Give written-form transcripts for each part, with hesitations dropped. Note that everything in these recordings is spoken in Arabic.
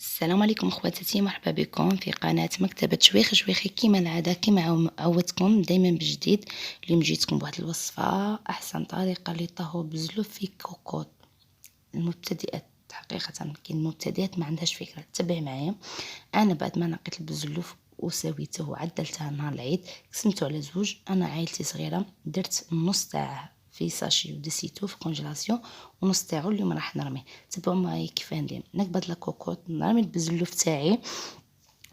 السلام عليكم اخواتاتي، مرحبا بكم في قناة مكتبة شويخ شويخي. كيما العادة كيما عودتكم دايما بجديد. اليوم جيتكم بواحد الوصفة، احسن طريقة لطهو بزلوف في كوكوط. المبتدئات حقيقة كاين المبتدئات ما عندهاش فكرة. تبعي معايا. انا بعد ما نقيت البزلوف وسويته وعدلته نهار العيد قسمته على زوج. انا عائلتي صغيرة، درت نص تاع في ساشي ودسيتو في كونجيلاسيون، ونص تاعو اليوم راح نرميه. تبعوا معايا كيف ندير. نقبض لا كوكوط، نرمي البزلوف تاعي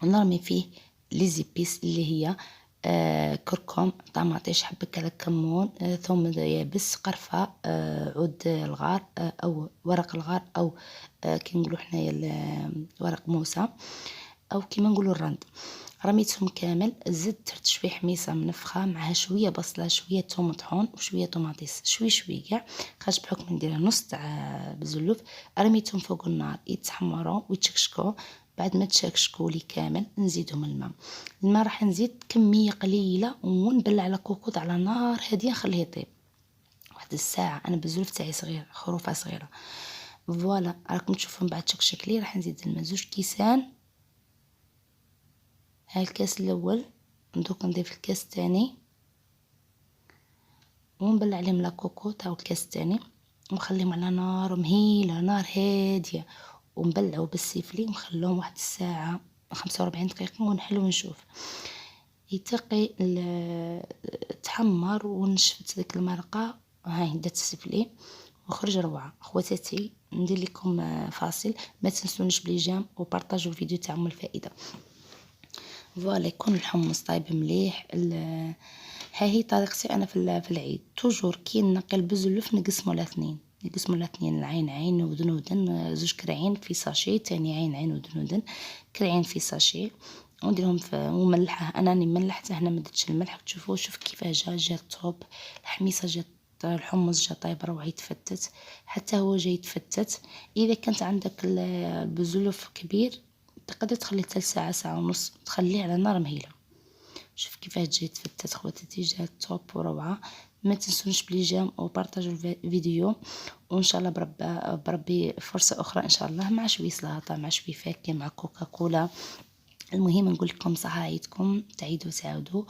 ونرمي فيه لي زيبيس اللي هي كركم، طماطيش، حبة على كمون، ثوم يابس، قرفة، عود الغار، او ورق الغار، او كي نقولوا حنايا ورق موسى، او كيما نقولوا الرند. رميتهم كامل. زدت درت شويه حميصه منفخه معها شويه بصله، شويه ثوم مطحون وشويه طوماطيس، شوي كاع، خاطر بحكم نديرها نص تاع بزلوف. رميتهم فوق النار يتحمروا ويتشكشكوا. بعد ما تشكشكوا لي كامل نزيدهم الماء راح نزيد كميه قليله ونبلع على كوكوط على نار هاديه، نخليه يطيب واحد الساعه. انا بزلوف تاعي صغير، خروفه صغيره. فوالا راكم تشوفوا من بعد تشكشك لي راح نزيد الماء 2 كيسان. هاي الكاس الاول، ندوك نضيف الكاس الثاني ونبلع عليهم لا كوكوط. هاو الكاس الثاني ونخليهم على نار مهيله، نار هاديه، ونبلعوا بالسيفلي ونخلوهم واحد الساعه 45 دقيقه ونحلو ونشوف يتقي تحمر ونشفت ديك المرقه. هاي درت السيفلي وخرج روعه. خواتاتي ندير لكم فاصل، ما تنسونيش بليجام وبارطاجوا الفيديو تاعهم الفائده. فوالا يكون الحمص طايب مليح. ها هي طريقتي انا في العيد. توجور كي نقي البزلوف نقسمو على 2، نقسمو على 2، العين عين ودن ودن، زوج كرعين في ساشي، تاني عين عين ودن ودن، كرعين في ساشي، ونديرهم في وملحه. انا راني ملحته هنا، ما درتش الملح. تشوفوا شوف كيفاه جا طوب. الحميصه جات، الحمص جا طايب روعه، يتفتت حتى هو جاي يتفتت. اذا كانت عندك البزلوف كبير تقدر تخليه 3 ساعة، ساعة ونص، تخليه على نار مهيلة. شوف كيفاه جاي تفتت خواتاتي، جات توب وروعة. ما تنسونش بليجام وبارطاجوا الفيديو، وان شاء الله بربي فرصة اخرى ان شاء الله، مع شوية سلطة، مع شوية فاكهة، مع كوكاكولا. المهم نقول لكم صحة عيدكم، تعيدوا وتعاودوا.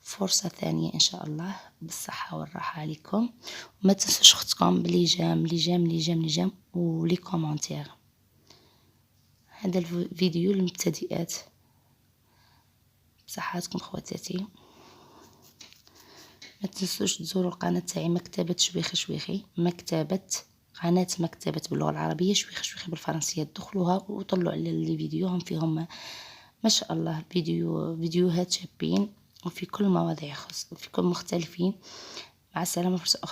فرصة ثانية ان شاء الله بالصحة والراحة عليكم. وما تنسوش اختكم بليجام ليجام ليجام ليجام ولي كومونتير. هذا الفيديو للمبتدئات. بصحاتكم خواتاتي. ما تنسوش تزوروا القناة تاعي مكتبة شويخ شويخي، قناة مكتبة باللغة العربية، شويخ شويخي بالفرنسية. تدخلوها وطلعوا على اللي فيديوهم فيهم ما شاء الله فيديوهات شابين، وفي كل مواضيع في كل مختلفين. مع السلامة، فرصة أخرى.